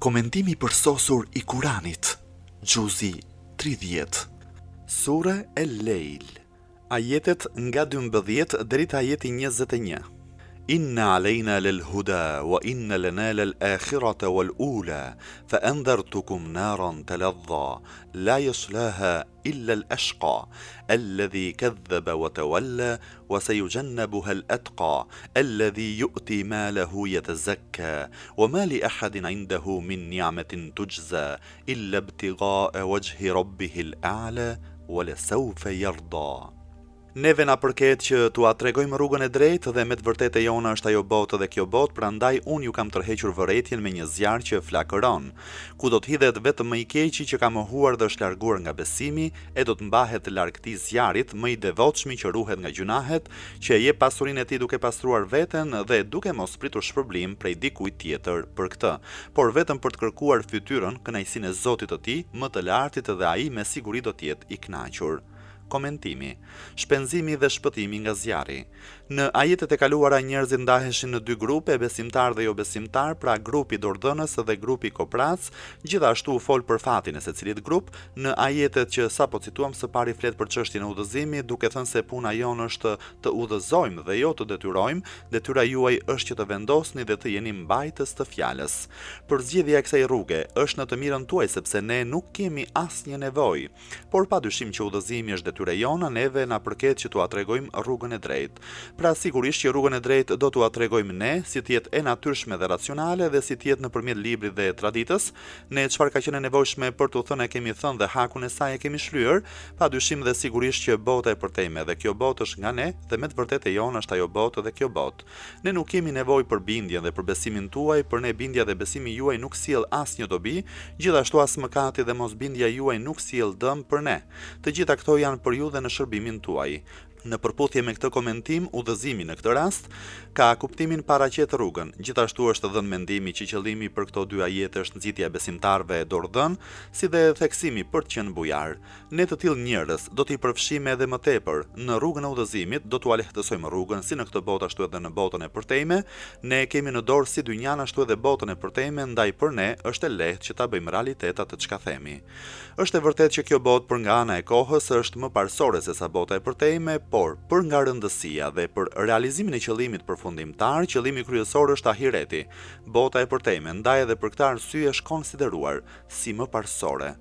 Komentimi përsosur i Kuranit, Gjuzi 30. Sure El-Lejl, ajetet nga 12 deri te ajeti 21. Inna alejna lel huda wa inna lana lel akhirata wal ula fa anzartukum naran taladha la yaslaha illa al ashqa alladhi kadhaba wa tawalla wa sayujannabuha al atqa alladhi yu'ti malahu yatazakka wa ma li ahadin 'indahu min ni'matin tujza illa ibtigha'a wajhi rabbih al a'la wa la sawfa yarda. Neve na përket që t'ua tregojmë rrugën e drejtë dhe me të vërtetë e jona është ajo botë dhe kjo botë, prandaj unë ju kam tërhequr vërejtjen me një zjarr që flakëron, ku do t'hidhet vetëm më i keqi që ka mohuar dhe është larguar nga besimi, e do të mbahet larg këtij zjarrit më i devotshmi që ruhet nga gjunahet, që e jep pasurinë e tij duke pastruar veten dhe duke mos pritur shpërblim prej dikujt tjetër për këtë, por vetëm për të kërkuar fytyrën, kënaqësinë e Zotit të tij, më të lartit, dhe ai me siguri do të jetë i kënaqur. Komentimi. Shpenzimi dhe shpëtimi nga zjarri. Në ajetet e kaluara njerëzit ndaheshin në dy grupe, besimtar dhe jo besimtar, pra grupi dordhënës dhe grupi koprac, gjithashtu u fol për fatin e secilit grup. Në ajetet që sapo cituam së pari flet për çështjen e udhëzimit, duke thënë se puna jonë është të udhëzojmë dhe jo të detyrojmë, detyra juaj është që të vendosni dhe të jeni mbajtës të fjalës. Përzgjedhja e kësaj rruge është në të mirën tuaj, sepse ne nuk kemi asnjë nevojë, por padyshim që udhëzimi është detyra jona, neve na përket që t'ua tregojmë rrugën e drejtë. Pra sigurisht që rrugën e drejtë do t'ua tregojmë ne, si t'jetë e natyrshme dhe racionale dhe si t'jetë nëpërmjet librit dhe traditës. Ne çfarë ka qenë nevojshme për t'u thënë e kemi thënë dhe hakun e saj e kemi shlyer, padyshim dhe sigurisht që bota e përtejme dhe kjo botë është nga ne dhe me të vërtetë e jona është ajo botë dhe kjo botë. Ne nuk kemi nevojë për bindjen dhe për besimin tuaj, për ne bindja dhe besimi juaj nuk sjell asnjë dobi, gjithashtu as mëkati dhe mosbindja juaj nuk sjell dëm për ne. Të gjitha këto janë për ju dhe në shërbimin tuaj. Në përputhje me këtë komentim, udhëzimi në këtë rast ka kuptimin paraqet rrugën. Gjithashtu është dhënë mendimi që qëllimi për këto dy ajete është nxitja e besimtarëve e dordhën, si dhe theksimi për të qenë bujar. Ne të tillë njerëz do t'i përfshijmë edhe më tepër në rrugën e udhëzimit, do t'u lehtësojmë rrugën si në këtë botë ashtu edhe në botën e përtejme. Ne kemi në dorë si dynjan ashtu edhe botën e përtejme, ndaj për ne është e lehtë që ta bëjmë realitet atë çka themi. Është e vërtetë që kjo botë për nga ana e kohës është më parsorë se sa bota e përtejme, por për nga rëndësia dhe për realizimin e qëllimit përfundimtar, qëllimi kryesor është ahireti. Bota e përtejme ndaj edhe për këtë arsye është konsideruar si më parsorë.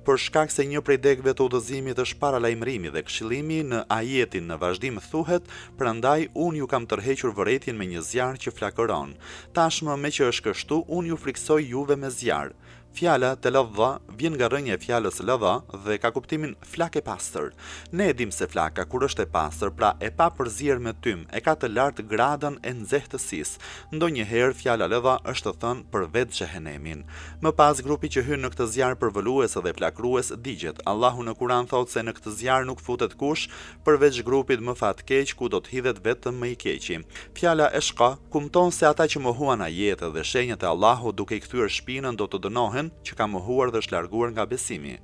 Për shkak se një prej degëve të udhëzimit është paralajmërimi dhe këshillimi, në ajetin në vazhdim thuhet: "Prandaj unë ju kam tërhequr vërejtjen me një zjarr që flakëron. Tashmë me që është kështu, unë ju friksoj juve me zjarr." Fjala teladha vjen nga rrënja e fjalës ladha dhe ka kuptimin flak e pastër. Ne e dim se flaka kur është e pastër, pra e pa përzier me tym, e ka të lartë gradën e nxehtësisë. Ndonjëherë fjala ladha është thënë për vetë xhehenemin. Më pas grupi që hyn në këtë zjarr përvolues dhe flakrues digjet. Allahu në Kur'an thotë se në këtë zjarr nuk futet kush përveç grupit më fatkeq, ku do të hidhet vetëm më i keqi. Fjala eshqa kupton se ata që mohuan ajetet dhe shenjat e Allahut duke i kthyer shpinën do të dënohen, që ka mohuar dhe është larguar nga besimi.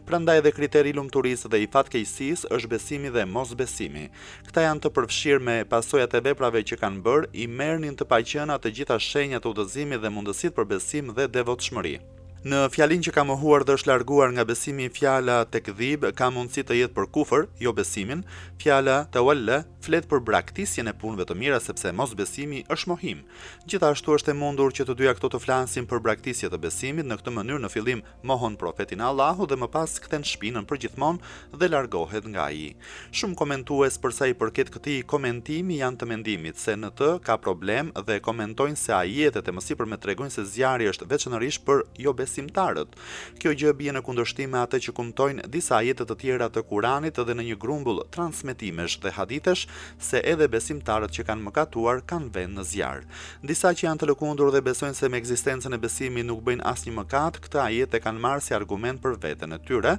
Prandaj dhe kriteri i lumturisë dhe i fatkeqësisë është besimi dhe mosbesimi. Këta janë të përfshirë me pasojat e veprave që kanë bërë, i merrnin të paqëna të gjitha shenjat e udhëzimit dhe mundësitë për besim dhe devotshmëri. Në fjalin që ka mohuar dhe është larguar nga besimi, fjala tekdhib ka mundësi të jetë për kufër, jo besimin. Fjala tawalla flet për braktisjen e punëve të mira, sepse mosbesimi është mohim. Gjithashtu është e mundur që të dyja këto të flasin për braktisje të besimit. Në këtë mënyrë në fillim mohon profetin e Allahut dhe më pas kthen shpinën përgjithmonë dhe largohet nga ai. Shumë komentues për sa i përket këtij komentimi janë të mendimit se në të ka problem dhe komentojnë se ajetet e mësipërme tregojnë se zjarri është veçanërisht për jo besimtarët. Kjo gjë bie në kundërshtim me atë që kuptojnë disa ajete të tjera të Kuranit dhe në një grumbull transmetimesh dhe haditesh se edhe besimtarët që kanë mëkatuar kanë vend në zjarr. Disa që janë të lëkundur dhe besojnë se me ekzistencën e besimit nuk bëjnë asnjë mëkat, këtë ajete kanë marrë si argument për veten e tyre,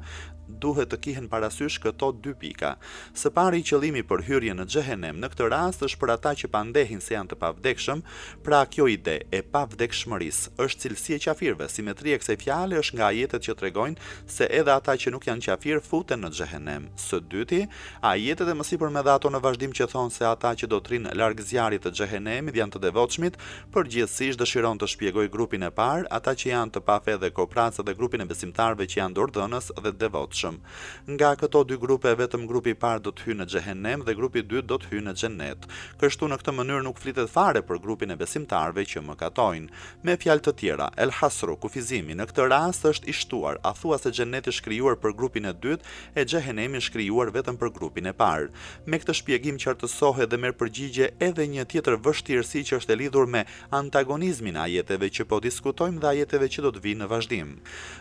duhet të kihen parasysh këto dy pika. Së pari, qëllimi për hyrje në xhehenem në këtë rast është për ata që pandehin se janë të pavdekshëm, pra kjo ide e pavdekshmërisë është cilësi e qafirëve. Simetria e kësaj fjale është nga ajetet që tregojnë se edhe ata që nuk janë qafir futen në xhehenem. Së dyti, ajetet e mësipër me dhe ato në vazhdim që thonë se ata që do të rinë larg zjarrit të xhehenemit janë të devotshmit, përgjithsisht dëshiron të shpjegoj grupin e parë, ata që janë të pafe dhe kopracë dhe grupin e besimtarëve që janë dordhënës dhe devotshëm. Nga këto dy grupe vetëm grupi i parë do të hyjë në xhehenem dhe grupi i dytë do të hyjë në xhennet. Kështu në këtë mënyrë nuk flitet fare për grupin e besimtarëve që mëkatojnë. Me fjalë të tjera, el hasru, kufizimi në këtë rast është i shtuar, a thua se xhenneti është krijuar për grupin e dytë e xhehenemi është krijuar vetëm për grupin e parë. Me këtë shpjegim qartësohet dhe merr përgjigje edhe një tjetër vështirësi që është e lidhur me antagonizmin e ajeteve që po diskutojmë dhe ajeteve që do të vinë në vazhdim.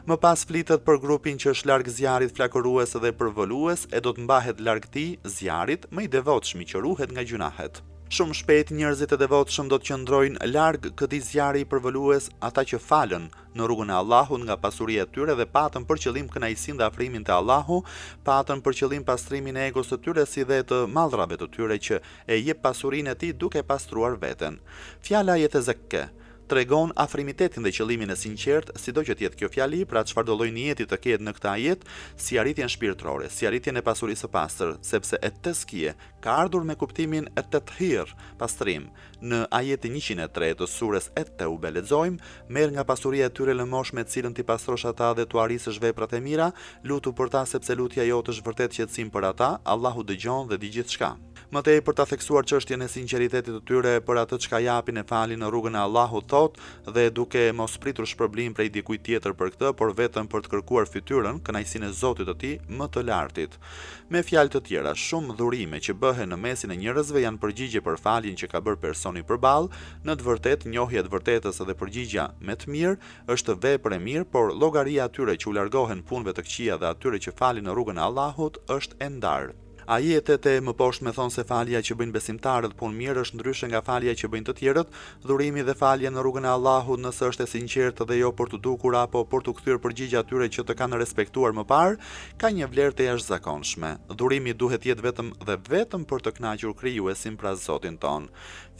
Më pas flitet për grupin që është larg zjarrit flakërues dhe përvolues e do të mbahet larg tij, zjarrit, më i devotshëm që ruhet nga gjunahet. Shumë shpejt njerëzit e devotshëm do të qëndrojnë larg këtij zjarri i përvolues, ata që falën në rrugën e Allahut nga pasuria e tyre dhe patën për qëllim kënaqësinë dhe afrimin te Allahu, patën për qëllim pastrimin e egos të tyre si dhe të mallrave të tyre që e jep pasurinë e tij duke pastruar veten. Fjala yetezekka tregon afrimitetin dhe qëllimin e sinqert, sido që të jetë kjo fjali, pra çfarë do lloj niyeti të ketë në këtë ajet, si arritjen shpirtërore, si arritjen e pasurisë së pastër, sepse et-tezkiye ka ardhur me kuptimin e tathir, pastrim. Në ajetin 103 të surës Et-Teube lexojmë: merr nga pasuria e tyre lëmosh me cilën ti pastrosh ata dhe tu arrisësh veprat e mira, lutu për ta sepse lutja jote është vërtet qetësim për ata, Allahu dëgjon dhe di gjithçka. Mëtej për ta theksuar çështjen e sinqeritetit të tyre për atë çka japin e falin në rrugën e Allahut thot, dhe duke mos pritur shpërblim prej dikujt tjetër për këtë, por vetëm për të kërkuar fytyrën, kënaqësinë e Zotit të tij, më të lartit. Me fjalë të tjera, shumë dhurime që bëhen në mesin e njerëzve janë përgjigje për faljen që ka bërë personi përballë. Në të vërtetë, njohja e të vërtetës dhe përgjigjja me të mirë është vepër e mirë, por llogaria atyre që u largohen punëve të këqija dhe atyre që falin në rrugën e Allahut është e ndarë. Ajetet e më poshtë me thonë se falja që bëjnë besimtarët punë mirë është ndryshe nga falja që bëjnë të tjerët. Dhurimi dhe falja në rrugën e Allahut, nëse është e sinqertë dhe jo për të dukur apo për të kthyer përgjigje atyre që të kanë respektuar më parë, ka një vlerë të jashtëzakonshme. Dhurimi duhet jetë vetëm dhe vetëm për të kënaqur krijuesin, pra Zotin ton.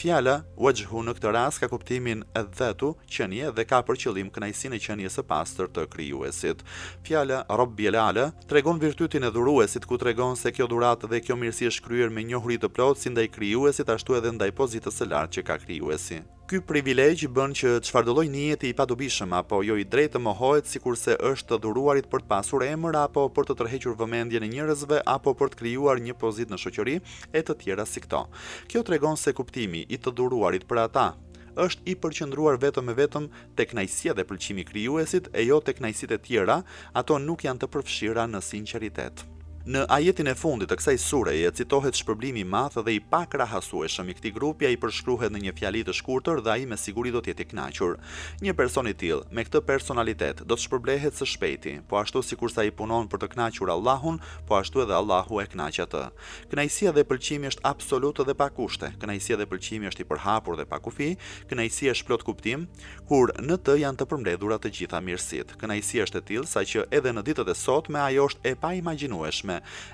Fjala wajhu në këtë rast ka kuptimin e dhëtu, qenie, dhe ka për qëllim kënaqësinë e qenies së pastër të krijuesit. Fjala Rabbil Ala tregon virtytin e dhuruesit, ku tregon se kjo dhuratë dhe kjo mirësi është kryer me njohuri të plotë si ndaj krijuesit, ashtu edhe ndaj pozitës së lartë që ka krijuesi. Ky privilegj bën që çfarëdo lloj niyeti i padobishëm apo jo i drejtë mohohet, sikurse është të dhuruarit për të pasur emër apo për të tërhequr vëmendjen e njerëzve apo për të krijuar një pozitë në shoqëri e të tjera si këto. Kjo tregon se kuptimi i të dhuruarit për ata është i përqendruar vetëm e vetëm tek kënaqësia dhe pëlqimi i krijuesit e jo tek kënaqësitë e tjera, ato nuk janë të përfshira në sinqeritet. Në ajetin e fundit të kësaj sureje citohet shpërblimi i madh dhe i pakrahasueshëm i këtij grupi, ai përshkruhet në një fjali të shkurtër dhe ai me siguri do të jetë i kënaqur. Një person i tillë me këtë personalitet do të shpërblehet së shpejti, po ashtu sikurse ai punon për të kënaqur Allahun, po ashtu edhe Allahu e kënaq atë. Kënaqësia dhe pëlqimi është absolut dhe pa kushte. Kënaqësia dhe pëlqimi është i përhapur dhe pa kufi. Kënaqësia është plot kuptim, kur në të janë të përmbledhura të gjitha mirësitë. Kënaqësia është e tillë saqë edhe në ditët e sotme ajo është e paimagjinueshme.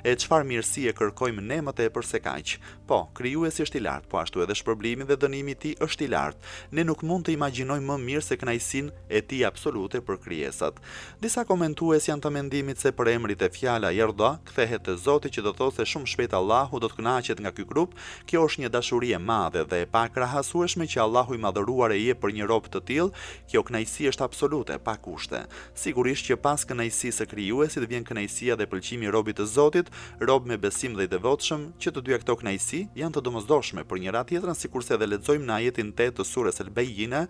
E çfarë mirësie kërkojmë ne më tepër se kaq. Po, krijuesi është i lartë, po ashtu edhe shpërblimi dhe dënimi i tij është i lartë. Ne nuk mund të imagjinojmë më mirë se kënaqësinë e tij absolute për krijesat. Disa komentues janë të mendimit se për emrit e fjala Yerda kthehet te Zoti, që do të thotë se shumë shpejt Allahu do të kënaqet nga ky grup. Kjo është një dashuri e madhe dhe e pakrahasueshme që Allahu i madhëruar e jep për një rob të tillë. Kjo kënaqësi është absolute, pa kushte. Sigurisht që pas kënaqësisë së krijuesit vjen kënaqësia dhe pëlqimi i robit të Zotit, rob me besim dhe i devotshëm, që të dyja këto kënaqësi janë të domosdoshme për njëra tjetrën, sikurse edhe lexojmë në ajetin 8 të surës El-Bayyina,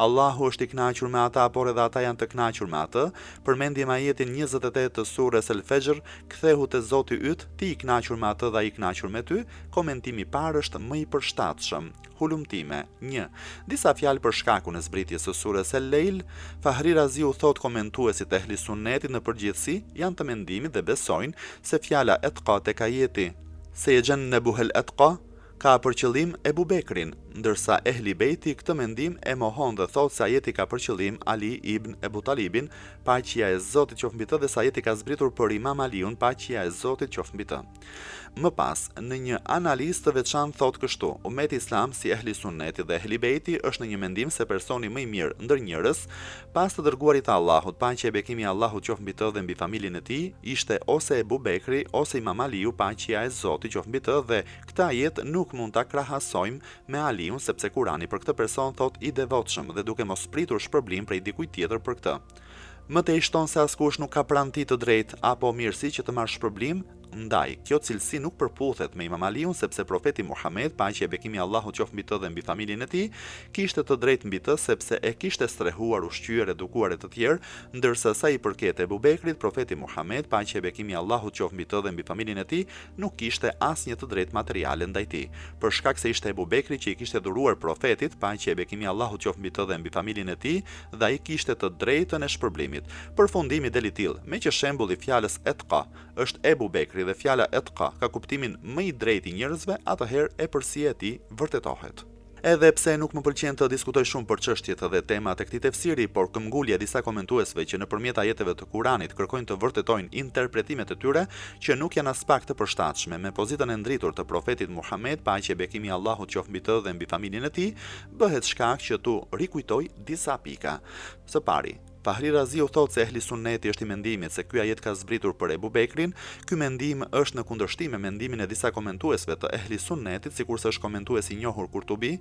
Allahu është i kënaqur me ata, por edhe ata janë të kënaqur me atë. Përmendjem ajetin 28 të surës El-Fajr, kthehu te Zoti yt, ti i kënaqur me atë dhe ai i kënaqur me ty. Komentimi i parë është më i përshtatshëm. Hulumtime 1. Disa fjalë për shkakun e zbritjes së surës El-Leil. Fahri Razi u thot komentuesit e Ehli Sunnetit në përgjithësi janë të mendimit dhe besojnë se fjala etqa tek ajeti se yajnabuhul atqa ka për qëllim Ebu Bekrin, ndërsa Ehli Bejti këtë mendim e mohon dhe thot se ajeti ka për qëllim Ali ibn Ebu Talibin, paqja e Zotit qoftë mbi të, dhe se ajeti ka zbritur për Imam Aliun, paqja e Zotit qoftë mbi të. Më pas, në një analizë të veçantë thot kështu: ummeti islam si Ehli Sunneti dhe Ehli Bejti është në një mendim se personi më i mirë ndër njerëz, pas të dërguarit të Allahut, paqja e bekimi i Allahut qoftë mbi të dhe mbi familjen e tij, ishte ose Ebu Bekri ose Imam Aliu, paqja e Zotit qoftë mbi të, dhe këtë ajet nuk mund ta krahasojmë me Aliun, sepse Kurani për këtë person thot i devotshëm dhe duke mos pritur shpërblim prej dikujt tjetër për këtë. Më tej shton se askush nuk ka pranë tij të drejtë apo mirësi që të marrë shpërblim. Ndaj, kjo cilësi nuk përputhet me Imam Aliun, sepse profeti Muhammed, paqja e bekimi i Allahut qoftë mbi të dhe mbi familjen e tij, kishte të drejtë mbi të, sepse e kishte strehuar, ushqyer, edukuar e të tjerë, ndërsa sa i përket Ebu Bekrit, profeti Muhammed, paqja e bekimi i Allahut qoftë mbi të dhe mbi familjen e tij, nuk kishte asnjë të drejtë materiale ndaj tij, për shkak se ishte Ebu Bekri që i kishte dhuruar profetit, paqja e bekimi i Allahut qoftë mbi të dhe mbi familjen e tij, dhe ai kishte të drejtën e shpërblimit. Përfundimi deli till, me që shembulli fjalës etqa është Ebu Bekri dhe fjala etqa ka kuptimin më i drejtë i njerëzve, atëherë e përsia e tij vërtetohet. Edhe pse nuk më pëlqen të diskutoj shumë për çështjet dhe temat e këtij tefsiri, por këmbgulja e disa komentuesve që nëpërmjet ajeteve të Kuranit kërkojnë të vërtetojnë interpretimet e tyre që nuk janë as pak të përshtatshme me pozitën e ndritur të profetit Muhammed, paqja e bekimi i Allahut qoftë mbi të dhe mbi familjen e tij, bëhet shkak që tu rikujtoj disa pika. Së pari, Fahri Raziu thot se Ehli Sunneti është i mendimit se ky ajet ka zbritur për Ebu Bekrin. Ky mendim është në kundërshtim me mendimin e disa komentuesve të Ehli Sunnetit, sikurse është komentuesi i njohur Kurtubi.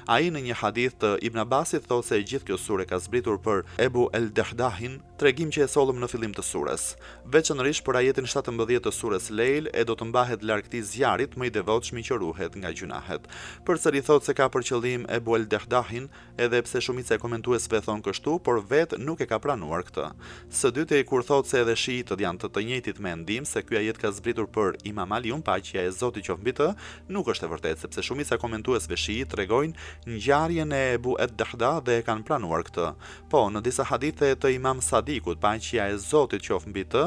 Ai në një hadith të Ibn Abbasit thot se gjithë kjo sure ka zbritur për Ebu el-Dahdahin, tregim që e sollëm në fillim të surës. Veçanërisht për ajetin 17 të surës Leil, e do të mbahet larg këtij zjarrit më i devotshëm që ruhet nga gjunahet. Përsëri thot se ka për qëllim Ebu el-Dahdahin, edhe pse shumica e komentuesve thon kështu, por vet nuk e ka pranuar këtë. Së dyti, kur thot se edhe shiitët janë të njëjtit mendim se ky ajet ka zbritur për Imam Aliun, paqja e Zotit qoftë mbi të, nuk është e vërtetë, sepse shumica e komentuesve shiit tregojnë ngjarjen e Ebu ed-Dahda dhe e kanë pranuar këtë. Po, në disa hadithe të Imam Sadikut, paqja e Zotit qoftë mbi të,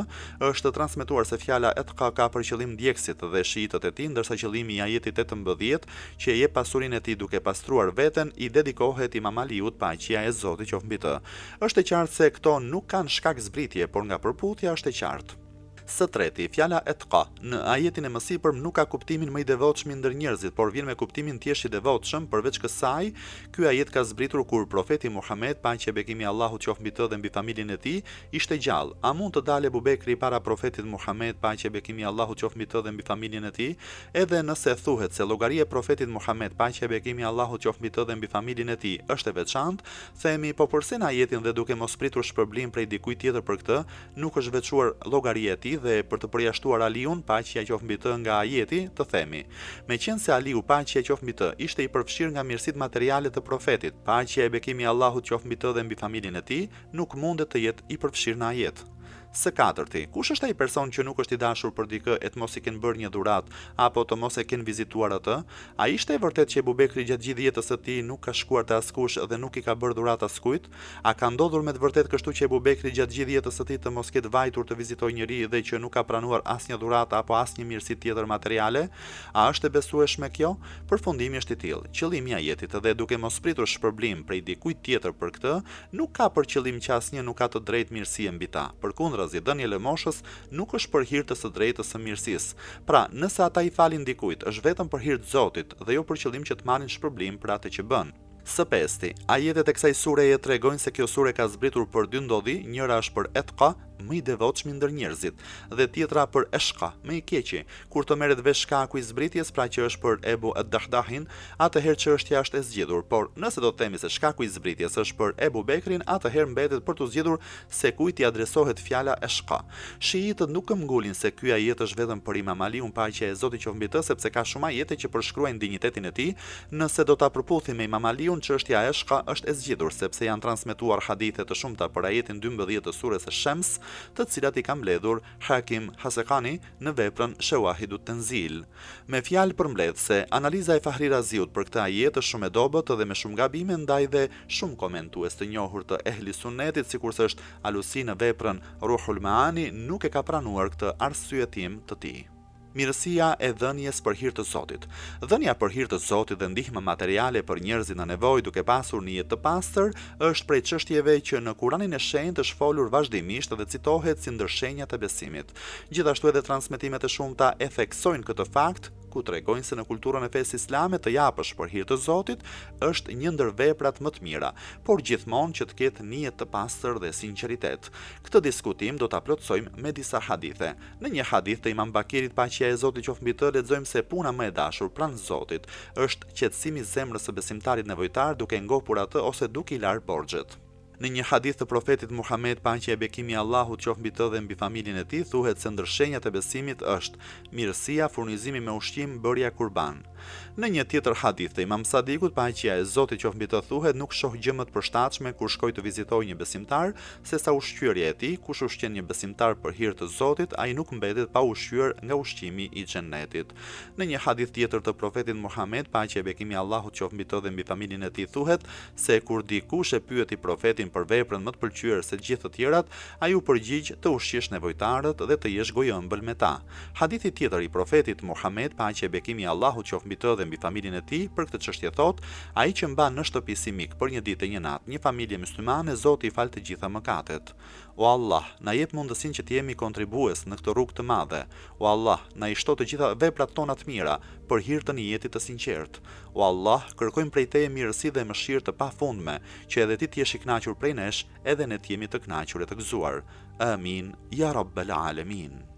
është transmetuar se fjala etqa ka për qëllim djegësit dhe shiitët e tij, ndërsa qëllimi i ajetit 18 që e jep pasurinë e tij duke pastruar veten i dedikohet Imam Aliut, paqja e Zotit qoftë mbi të. Është e qartë se këto nuk kanë shkak zbritje, por nga përputhja është e qartë. Së treti, fjala etqa në ajetin e mësipërm nuk ka kuptimin më i devotshëm ndër njerëzit, por vjen me kuptimin thjesht i devotshëm. Përveç kësaj, ky ajet ka zbritur kur profeti Muhammed, paqja e bekimi i Allahut qoftë mbi të dhe mbi familjen e tij, ishte gjallë. A mund të dalë Ebu Bekri para profetit Muhammed, paqja e bekimi i Allahut qoftë mbi të dhe mbi familjen e tij? Edhe nëse thuhet se llogaria e profetit Muhammed, paqja e bekimi i Allahut qoftë mbi të dhe mbi familjen e tij, është e veçantë, themi po përse në ajetin dhe duke mos pritur shpërblim prej dikujt tjetër për këtë, nuk është veçuar llogaria e tij dhe për të përjashtuar Aliun, paqja qoftë mbi të, nga ajeti, të themi: meqense se Aliu, paqja qoftë mbi të, ishte i përfshirë nga mirësitë materiale të profetit, paqja e bekimi i Allahut qoftë mbi të dhe mbi familjen e tij, nuk mundet të jetë i përfshirë në ajet. Së katërti, kush është ai person që nuk është i dashur për dikë e të mos i kenë bërë një dhuratë apo të mos e kenë vizituar atë? A ishte e vërtetë që Ebu Bekri gjatë gjithë jetës së tij nuk ka shkuar te askush dhe nuk i ka bërë dhuratë askujt? A ka ndodhur me të vërtetë kështu që Ebu Bekri gjatë gjithë jetës së tij të mos ketë vajtur të vizitojë njëri dhe që nuk ka pranuar asnjë dhuratë apo asnjë mirësi tjetër materiale? A është e besueshme kjo? Përfundimi është i tillë. Qëllimi i ajetit dhe duke mos pritur shpërblim prej dikujt tjetër për këtë, nuk ka për qëllim që asnjë nuk ka të drejtë mirësie mbi ta. Përkundrazi, dhënia e moshës nuk është për hir të së drejtës së mirësisë. Pra, nëse ata i falin dikujt, është vetëm për hir të Zotit dhe jo për qëllim që të marrin shpërblim për atë që bën. Së pesti, ajetet e kësaj sureje tregojnë se kjo sure ka zbritur për dy ndodhi, njëra është për etqa, më i devotshëm ndër njerëzit, dhe tjetra për eshqa, më i keqi. Kur të merret vesh shkaku i zbritjes, pra që është për Ebu ed-Dahdahin, atëherë çështja është e zgjedhur, por nëse do të themi se shkaku i zbritjes është për Ebu Bekrin, atëherë mbetet për të zgjedhur se kujt i adresohet fjala eshqa. Shiitët nuk këmbgulin se ky ajet është vetëm për Imam Aliun, paqja e Zotit qoftë mbi të, sepse ka shumë ajete që përshkruajnë dinjitetin e tij. Nëse do ta përputhim me Imam Aliun, çështja e eshqa është e zgjedhur, sepse janë transmetuar hadithe të shumta për ajetin 12 të surës Shams, të cilat i ka mbledhur Hakim Hasekani në veprën Shawahidut Tanzil. Me fjalë përmbledhse, analiza e Fahri Raziut për këtë ajet është shumë e dobët dhe me shumë gabime, ndaj dhe shumë komentues të njohur të Ehli Sunnetit, sikurse është Alusi në veprën Ruhul Maani, nuk e ka pranuar këtë arsyetim të tij. Mirësia e dhënies për hir të Zotit. Dhënia për hir të Zotit dhe ndihma materiale për njerëzit në nevojë duke pasur një jetë të pastër është prej çështjeve që në Kuranin e Shenjtë është folur vazhdimisht dhe citohet si ndër shenjat e besimit. Gjithashtu edhe transmetimet e shumta e theksojnë këtë fakt, ku tregojnë se në kulturën e fesë islame të japësh për hir të Zotit është një ndër veprat më të mira, por gjithmonë që të ketë një jetë të pastër dhe sinqeritet. Këtë diskutim do ta plotësojmë me disa hadithe. Në një hadith të Imam Bakirit paqja e Zotit qoftë mbi të lexojmë se puna më e dashur pranë Zotit është qetësimi i zemrës së besimtarit nevojtar duke ngopur atë ose duke i larë borxhet. Në një hadith të profetit Muhammed, paqja e bekimi i Allahut qoftë mbi të dhe mbi familjen e tij, thuhet se ndër shenjat e besimit është mirësia, furnizimi me ushqim, bërja kurban. Në një tjetër hadith të Imam Sadikut, paqja e Zotit qoftë mbi të, thuhet nuk shoh gjë më të përshtatshme kur shkoj të vizitojë një besimtar, sesa ushqyerja e tij. Kush ushqen një besimtar për hir të Zotit, ai nuk mbetet pa ushqyer nga ushqimi i xhennetit. Në një hadith tjetër të profetit Muhammed, paqja e bekimi i Allahut qoftë mbi të dhe mbi familjen e tij, thuhet se kur dikush e pyeti profetin për veprën më të pëlqyer se gjithë të tjerat, ai u përgjigj të ushqyesh nevojtarët dhe të jesh gojëmbël me ta. Hadithi tjetër i profetit Muhammed, paqja e bekimi i Allahut qoftë mbi të dhe mbi familjen e tij, për këtë çështje thot, ai që mban në shtëpi si mik për një ditë e një natë një familje myslimane, Zoti i fal të gjitha mëkatet. O Allah, na jep mundësinë që të jemi kontribues në këtë rrugë të madhe. O Allah, na i shto të gjitha veprat tona të mira për hir të një jeti të sinqertë. O Allah, kërkojmë prej Teje mirësi dhe mëshirë të pafundme, që edhe Ti të jesh i kënaqur prej nesh, edhe ne të jemi të kënaqur e të gëzuar. Amin, ya Rabbal Alamin.